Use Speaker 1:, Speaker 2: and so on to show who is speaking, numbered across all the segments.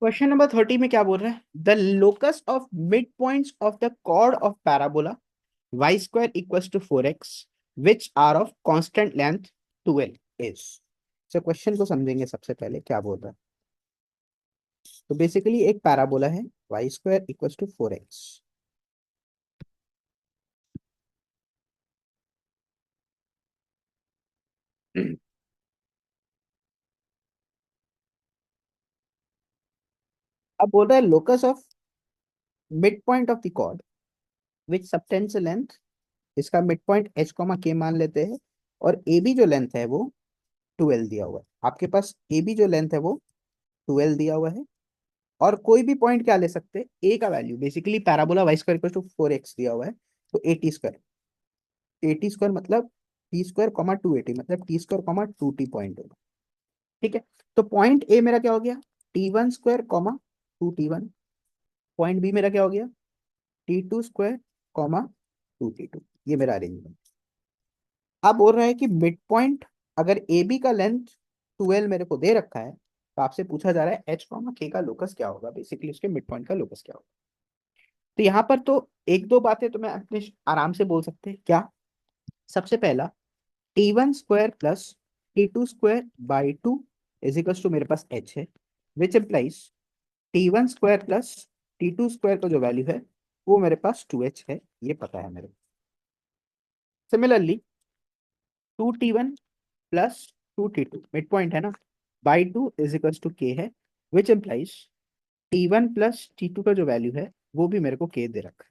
Speaker 1: Question number 30 में क्या बोल रहे हैं? The locus of mid points of the chord of parabola y square equals to 4x which are of constant length 12 is. So question को समझेंगे। सबसे पहले क्या बोल रहा है? तो बेसिकली एक पैराबोला है y square equals to 4x। अब बोल रहा है locus of mid point of the chord which subtends length. इसका midpoint h comma k मान लेते हैं और ए बी जो लेंथ है वो 12 दिया हुआ है। आपके पास ए बी जो लेंथ है वो 12 दिया हुआ है और कोई भी पॉइंट क्या ले सकते हैं? ए का value. Basically parabola y square equal to 4x दिया हुआ है, तो ए टी स्क्वायर मतलब टी स्क्वायर कॉमा 280 मतलब t square comma 2t point होगा। ठीक है, तो पॉइंट ए मेरा क्या हो गया? T 1 square comma 2t1। Point b मेरा क्या हो गया? T 2 square comma 2t2। ये मेरा अरेंजमेंट। अब बोल रहा है कि मिड पॉइंट अगर ए बी का लेंथ 12 मेरे को दे रखा है, तो आपसे पूछा जा रहा है एच कॉमा के का लोकस क्या होगा, बेसिकली उसके मिड पॉइंट का लोकस क्या होगा। तो यहाँ पर तो एक दो बातें तो मैं अपने आराम से बोल सकते हैं। क्या? सबसे पहला, t 1 square plus t 2 square by 2 is equals to मेरे पास एच है, which implies t 1 square plus t 2 square का जो वैल्यू है वो मेरे पास 2h है। ये पता है मेरे को। Similarly 2t1 plus 2t2 mid point है ना, बाई 2 इज इक्वल्स टू के है, which implies t 1 plus t 2 का जो वैल्यू है वो भी मेरे को के दे रखा है।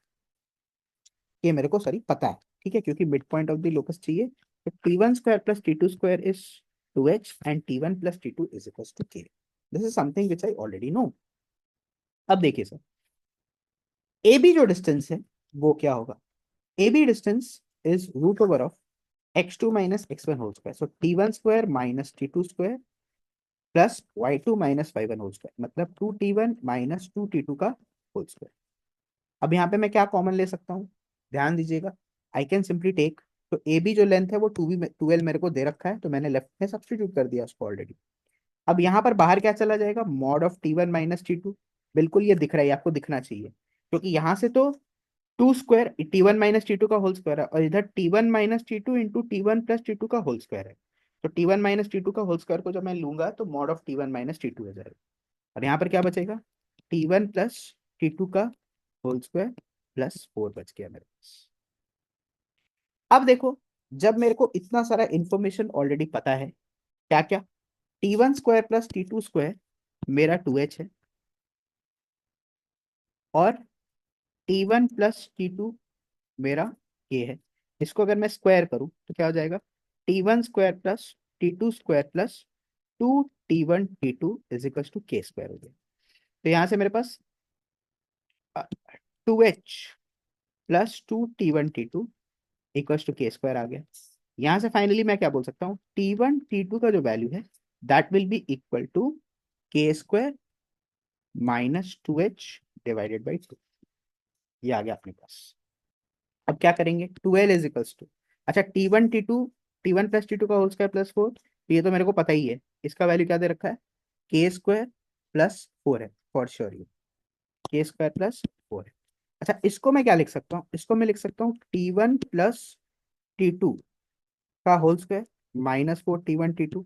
Speaker 1: ये मेरे को सॉरी पता है। ठीक है, क्योंकि mid point of the locus चाहिए। तो t 1 square plus t 2 square is 2h and t 1 plus t 2 is equals to k. This is something which I already know. अब देखिए सर, ए बी जो डिस्टेंस है वो क्या होगा? A B distance is root over of x2 minus x1 whole square. So t 1 square minus t 2 square plus y2 minus y1 whole square मतलब 2t1 minus 2t2 का whole square. अब यहाँ पे मैं क्या कॉमन ले सकता हूँ? ध्यान दीजिएगा। आई कैन सिंपली टेक, तो ए बी जो लेंथ है वो 12 मेरे को दे रखा है, तो मैंने लेफ्ट में सब्सटीट्यूट कर दिया उसको ऑलरेडी। अब यहाँ पर बाहर क्या चला जाएगा? Mod of T 1 minus t 2। बिल्कुल ये दिख रहा है, आपको दिखना चाहिए, क्योंकि यहाँ से तो 2 स्क्वायर टी 1 माइनस टी 2 का होल स्क्वायर है और इधर T 1 minus t 2 into T 1 plus t 2 का होल स्क्वायर है। तो टी 1 माइनस टी 2 का होल स्क्वायर को जब मैं लूंगा तो mod of T 1 minus t 2 हो जाएगा। और यहाँ पर क्या बचेगा? टी 1 प्लस टी 2 का होल स्क्वायर प्लस 4 बच गया मेरे पास। अब देखो, जब मेरे को इतना सारा इंफॉर्मेशन ऑलरेडी पता है, क्या क्या? T 1 square plus t 2 square मेरा 2h है और टी 1 प्लस टी 2 मेरा के है। इसको अगर मैं स्क्वायर करूं तो क्या हो जाएगा? T 1 square plus t 2 square plus 2t1 t2 is equal to k square हो गया। तो यहाँ से मेरे पास 2h plus 2t1 t2 equal to k square आ गया। यहाँ से फाइनली मैं क्या बोल सकता हूँ? टी 1 टी 2 का जो वैल्यू है that will be equal to k square minus 2h divided by 2। ये आ गया अपने पास। अब क्या करेंगे? 12 इज इक्वल्स टू, अच्छा टी 1 प्लस टी 2 का होल स्क्वायर प्लस 4, तो ये तो मेरे को पता ही है। इसका वैल्यू क्या दे रखा है? के स्क्वायर प्लस 4 है फॉर श्योर। ये के स्क्वायर प्लस 4 है। अच्छा, इसको मैं क्या लिख सकता हूँ? इसको मैं लिख सकता हूँ टी 1 प्लस टी 2 का whole square minus 4 t 1 t 2।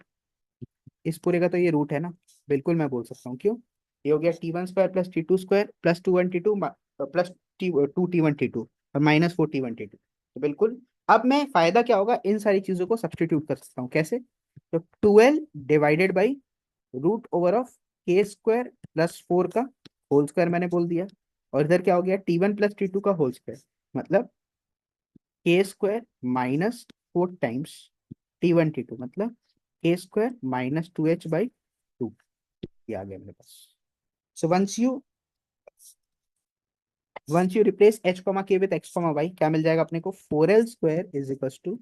Speaker 1: इस पूरे का तो ये रूट है ना, बिल्कुल मैं बोल सकता हूँ। क्यों? ये हो गया t 1 square plus t 2 square plus 2 1 t 2 plus t 2 T 1 t 2 और माइनस 4 टी 1 टी 2। तो बिल्कुल, अब मैं फायदा क्या होगा, इन सारी चीजों को सब्सटीट्यूट कर सकता हूँ। कैसे? तो 12 divided by root over of k square plus 4 का होल स्क्वायर मैंने बोल दिया, और इधर क्या हो गया? टी 1 प्लस टी 2 का होल स्क्वायर मतलब के square minus 4 times T 1 t 2 मतलब के स्क्वायर माइनस 2h/2। ये आ गया मेरे पास। So once you replace h comma k with x comma y, क्या मिल जाएगा अपने को? 4l square is equal to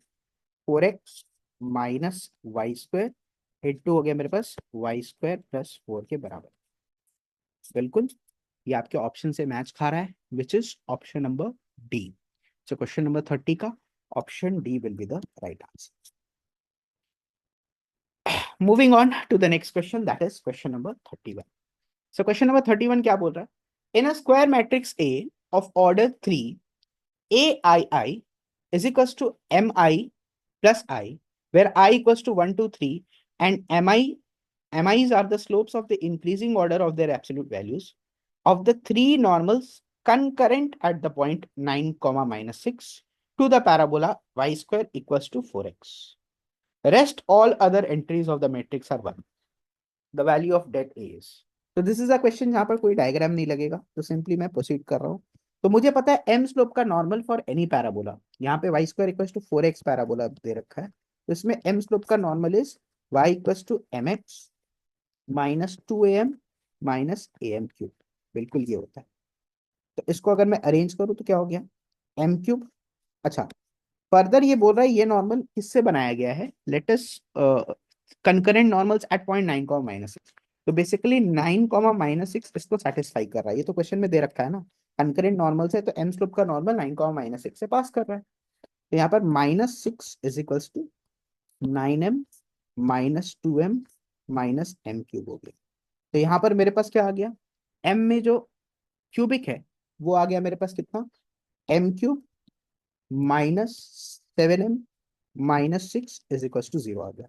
Speaker 1: 4x minus y square into हो गया मेरे पास y स्क्वायर प्लस 4 के बराबर। बिल्कुल, ये आपके ऑप्शन से मैच खा रहा है, which is option number D. So question number 30 का option D will be the right answer. Moving on to the next question, that is question number 31. So question number 31 क्या बोल रहा है, in a square matrix A of order 3 AII is equals to MI plus I, where I equals to 1 to 3 and MIs are the slopes of the increasing order of their absolute values of the three normals concurrent at the point 9 comma minus 6 to the parabola y square equals to 4x. Rest all other entries of the matrix are 1. The value of dead A is. तो this is a question जहां पर कोई diagram नहीं लगेगा, तो simply मैं proceed कर रहा हूँ। तो मुझे पता है एम स्लोप का नॉर्मल फॉर एनी पैराबोला, यहाँ पे y square equal to 4x parabola दे रखा है, तो इसमें एम स्लोप का normal is y equal to m x minus 2am minus AM cube, बिल्कुल ये होता है। तो इसको अगर मैं अरेंज करूँ तो क्या हो गया, एम क्यूब। अच्छा, फर्दर ये बोल रहा है ये नॉर्मल किससे बनाया गया है, latest concurrent normals at point 9 comma minus 6। तो बेसिकली 9 कॉमा माइनस 6 इसको सेटिस्फाई कर रहा है, ये तो क्वेश्चन में दे रखा है ना, कंकरेंट नॉर्मल्स है तो एम स्लोप का नॉर्मल 9 कॉमा माइनस 6 से पास कर रहा है। तो यहाँ पर -6 is equals to 9m minus 2m minus m cube हो गया। तो यहाँ पर मेरे पास क्या आ गया, m में जो क्यूबिक है वो आ गया मेरे पास कितना, m cube minus 7m minus 6 is equal to 0 आ गया।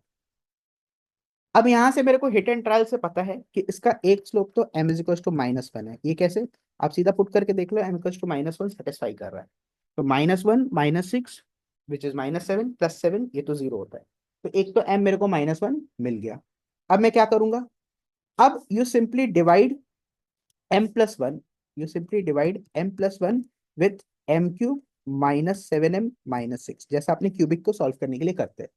Speaker 1: अब यहां से मेरे को हिट एंड ट्रायल से पता है कि इसका एक स्लोप तो m इज इक्वल टू -1 है। ये कैसे, आप सीधा पुट करके देख लो, m इक्वल टू -1 सेटिस्फाई कर रहा है। तो -1 -6 विच इज -7 प्लस 7, ये तो 0 होता है। तो एक तो m मेरे को -1 मिल गया। अब मैं क्या करूंगा, अब you simply divide m+1, you simply divide m+1 with m cube minus 7m minus 6, जैसा आपने क्यूबिक को सॉल्व करने के लिए करते हैं।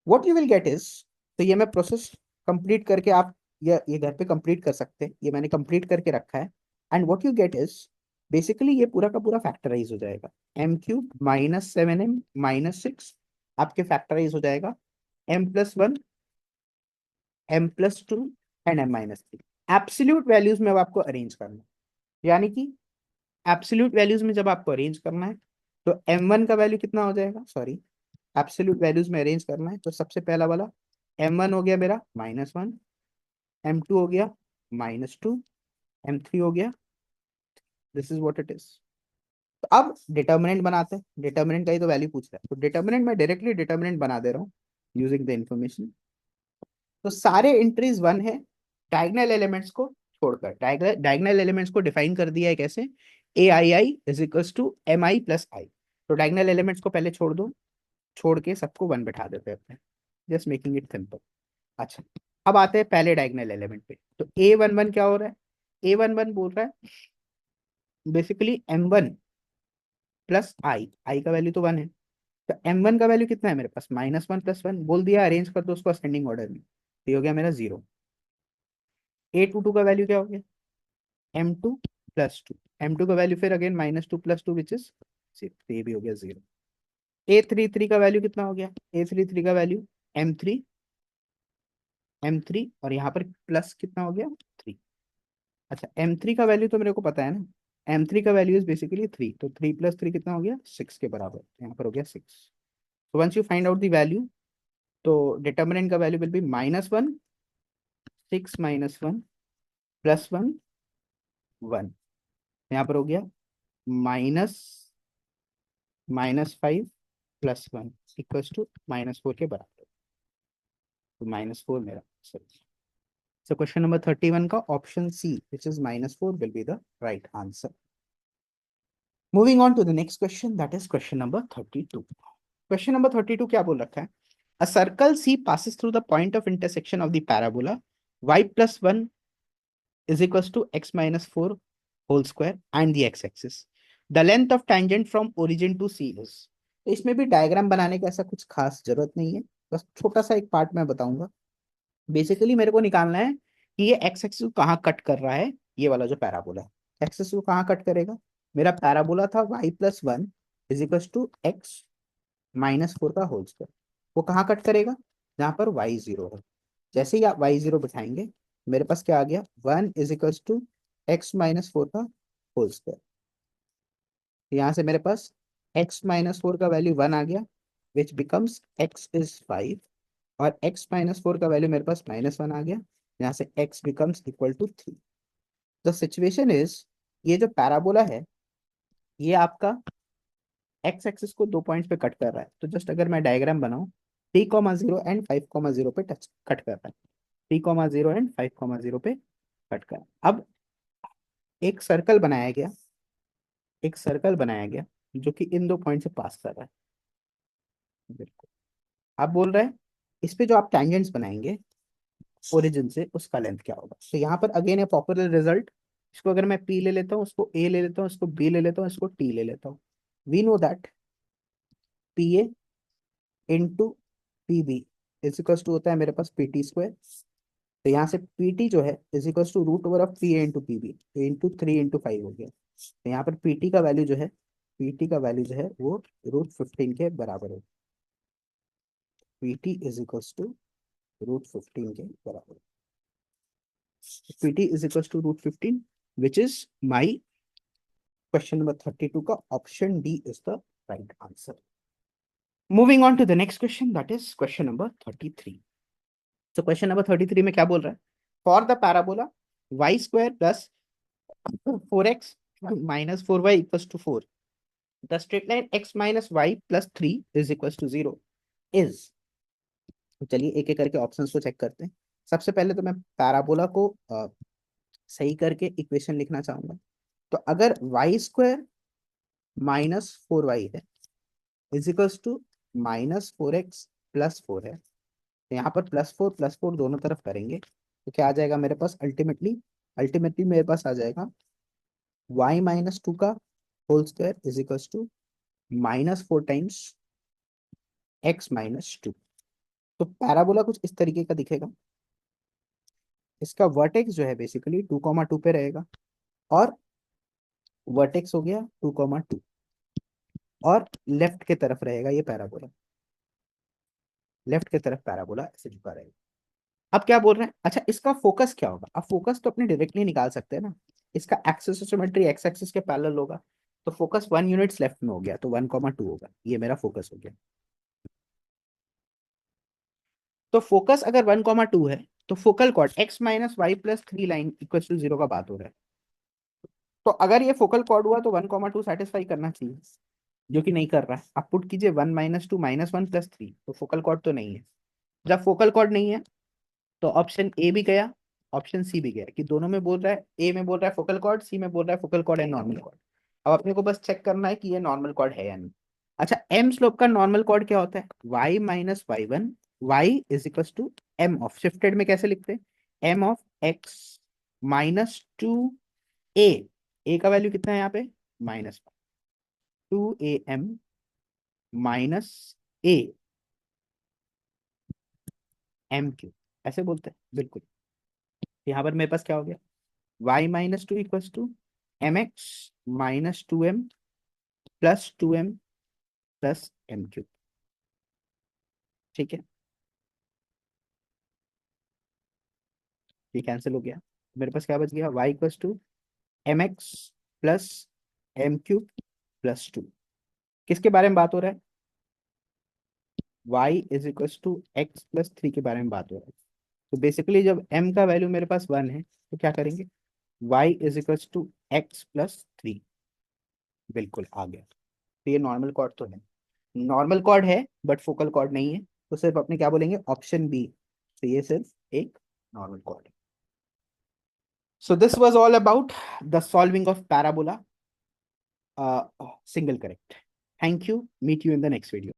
Speaker 1: What you will get is, तो ये मैं प्रोसेस कंप्लीट करके आप ये घर पे कंप्लीट कर सकते हैं, ये मैंने कंप्लीट करके रखा है। And what you get is basically ये पूरा का पूरा फैक्टराइज हो जाएगा, m cube minus 7m minus 6 आपके फैक्टराइज हो जाएगा m+1 m+2 and m-3। Absolute values में अब आपको अरेंज करना है, यानी कि एब्सोल्यूट वैल्यूज में जब आपको अरेंज करना है तो m1 का वैल्यू कितना हो जाएगा, सॉरी एब्सोल्यूट वैल्यूज में अरेंज करना है तो सबसे पहला वाला m1 हो गया मेरा -1, m2 हो गया -2, m3 हो गया, this is what it is. तो अब डिटर्मिनेंट बनाते हैं, डिटर्मिनेंट का ही तो वैल्यू पूछ रहा है, तो डिटर्मिनेंट मैं डायरेक्टली डिटर्मिनेंट बना दे रहा हूँ यूजिंग द इंफॉर्मेशन। तो सारे एंट्रीज 1 है, डायगोनल एलिमेंट्स को छोड़कर, डायगोनल एलिमेंट्स को डिफाइन कर दिया है कैसे, A I I is equals to M I plus I. तो डायगोनल एलिमेंट्स को पहले छोड़ दो, छोड़ के सबको 1 बैठा देते हैं अपने, जस्ट मेकिंग इट सिंपल। अच्छा, अब आते हैं पहले डायगोनल एलिमेंट पे। तो A11 क्या हो रहा है, A11 बोल रहा है बेसिकली m1 प्लस आई का वैल्यू तो 1 है, तो m1 का वैल्यू कितना है मेरे पास, -1 + 1 बोल दिया, अरेंज कर दो उसको असेंडिंग ऑर्डर में, तो ये हो गया मेरा 0। A22 का वैल्यू क्या हो गया, m2 + 2, m2 का वैल्यू फिर अगेन -2 + 2 विच इज 6, तो ये भी हो गया 0। A33 का वैल्यू कितना हो गया, A33 का वैल्यू m3 और यहाँ पर प्लस कितना हो गया 3। अच्छा, m3 का वैल्यू तो मेरे को पता है ना, m3 का वैल्यू इज बेसिकली 3, तो 3 + 3 कितना हो गया 6 के बराबर, यहाँ पर हो गया 6। तो once you find out the value, तो डिटर्मिनेंट का वैल्यू विल बी -1 6 -1 +1 1, यहाँ पर हो गया माइनस -5 + 1 इक्वल्स टू -4 के बराबर, तो -4 मेरा सही। So question number 31 का option C, which is -4, will be the right answer. Moving on to the next question, that is question number 32. Question number 32 क्या बोल रखा है, a circle C passes through the point of intersection of the parabola y+1 is equals to x minus 4 whole square and the x-axis. The length of tangent from origin to C is. तो इसमें भी diagram बनाने की ऐसा कुछ खास जरूरत नहीं है, बस छोटा सा एक पार्ट मैं बताऊंगा। बेसिकली मेरे को निकालना है कि ये एक्स एक्सिस को कहाँ कट कर रहा है, ये वाला जो पैराबोला है एक्स एक्सिस को कहाँ कट करेगा, मेरा पैराबोला था y+1 is equal to x minus 4 का होल स्क्वायर, वो कहाँ कट करेगा, जहां पर y0 है। जैसे ही आप y0 बिठाएंगे मेरे पास क्या आ गया, 1 is equal to x minus 4 का होल स्क्वायर। यहाँ से मेरे पास x माइनस 4 का वैल्यू 1 आ गया, विच बिकम्स x इज 5, और x माइनस 4 का वैल्यू मेरे पास -1 आ गया, यहाँ से x becomes equal to 3। The situation is, ये जो पैराबोला है ये आपका एक्स एक्सिस को 2 पॉइंट्स पे कट कर रहा है। तो जस्ट अगर मैं डायग्राम बनाऊं, 3,0 एंड 5,0 पे टच कट कर रहा है, 3,0 एंड 5,0 पे कट कर। अब एक सर्कल बनाया गया, एक सर्कल बनाया गया जो कि इन 2 पॉइंट से पास कर रहा है। बिल्कुल। आप बोल रहे हैं इस पे जो आप टैंजेंट्स बनाएंगे ओरिजिन से, उसका लेंथ क्या होगा। तो यहाँ पर अगेन है पॉपुलर रिजल्ट, इसको अगर मैं पी ले लेता हूँ, उसको ए ले लेता हूँ, इसको बी ले लेता हूँ, इसको टी ले लेता हूँ। We know that p a into p b is equal to होता है मेरे पास पी टी स्क्वायर। तो यहाँ से पी टी जो है is equal to root over of p a into p b, into 3 into 5 हो गया। तो यहाँ पर पी टी का वैल्यू जो है, पी टी का वैल्यू जो है वो √15 के बराबर है। P t is equal to √15 के बराबर। pt is equals to √15, which is my question number 32 का option D is the right answer. Moving on to the next question, that is question number 33. So question number 33 में क्या बोल रहा है? For the parabola y square plus 4x minus 4y equals to 4, the straight line x minus y plus 3 is equals to 0 is। तो चलिए एक एक करके ऑप्शंस को चेक करते हैं। सबसे पहले तो मैं पैराबोला को सही करके इक्वेशन लिखना चाहूंगा। तो अगर वाई स्क्वायर -4y है is equals to -4x plus 4 है, तो यहाँ पर +4 +4 दोनों तरफ करेंगे तो क्या आ जाएगा मेरे पास अल्टीमेटली, मेरे पास आ जाएगा y-2 का whole square is equals to -4 times x-2। तो पैराबोला कुछ इस तरीके का दिखेगा। इसका वर्टेक्स जो है बेसिकली 2,2 पे रहेगा, और वर्टेक्स हो गया 2,2, और लेफ्ट के तरफ रहेगा ये पैराबोला, लेफ्ट की तरफ पैराबोला ऐसे झुका रहेगा। अब क्या बोल रहे हैं, अच्छा इसका फोकस क्या होगा। अब फोकस तो अपने डायरेक्टली निकाल सकते हैं ना, इसका axis of symmetry x axis के पैरेलल होगा, तो फोकस 1 यूनिट्स लेफ्ट में हो गया, तो 1,2 होगा, ये मेरा फोकस हो गया। तो फोकस अगर 1,2 है तो focal chord x-y+3 line equal to 0 का बात हो रहा है। तो अगर ये फोकल कॉर्ड हुआ तो 1,2 सेटिस्फाई करना चाहिए, जो कि नहीं कर रहा है। आप पुट कीजिए 1-2 -1 + 3, तो फोकल कॉर्ड तो नहीं है। जब फोकल कॉर्ड नहीं है तो ऑप्शन ए भी गया, ऑप्शन सी भी गया, कि दोनों में बोल रहा है, ए में बोल रहा है फोकल कॉर्ड, सी में बोल रहा है फोकल कॉर्ड है नॉर्मल कॉर्ड। अब अपने को बस चेक करना है कि ये नॉर्मल कॉर्ड है या नहीं। अच्छा एम स्लोप का नॉर्मल कॉर्ड क्या होता है, y-y1, y is equal to m of, shifted में कैसे लिखते हैं, एम ऑफ x-2a, ए का वैल्यू कितना है यहाँ पे -2am -a m3, ऐसे बोलते हैं बिल्कुल। यहाँ पर मेरे पास क्या हो गया, y-2 equals to mx-2m plus 2m plus m3। ठीक है, ये कैंसिल हो गया, मेरे पास क्या बच गया, y equals to mx plus m3 plus 2। किसके बारे में बात हो रहा है, y is equals to x+3 के बारे में बात हो रहा है। तो बेसिकली जब m का वैल्यू मेरे पास 1 है तो क्या करेंगे, y is equals to x+3, बिल्कुल आ गया। तो ये नॉर्मल कॉर्ड तो है, नॉर्मल कॉर्ड है बट फोकल कॉर्ड नहीं है, तो सिर्फ अपने क्या बोलेंगे, ऑप्शन बी। तो ये सिर्फ एक नॉर्मल कॉर्ड है। So this was all about the solving of parabola, single correct. Thank you, meet you in the next video.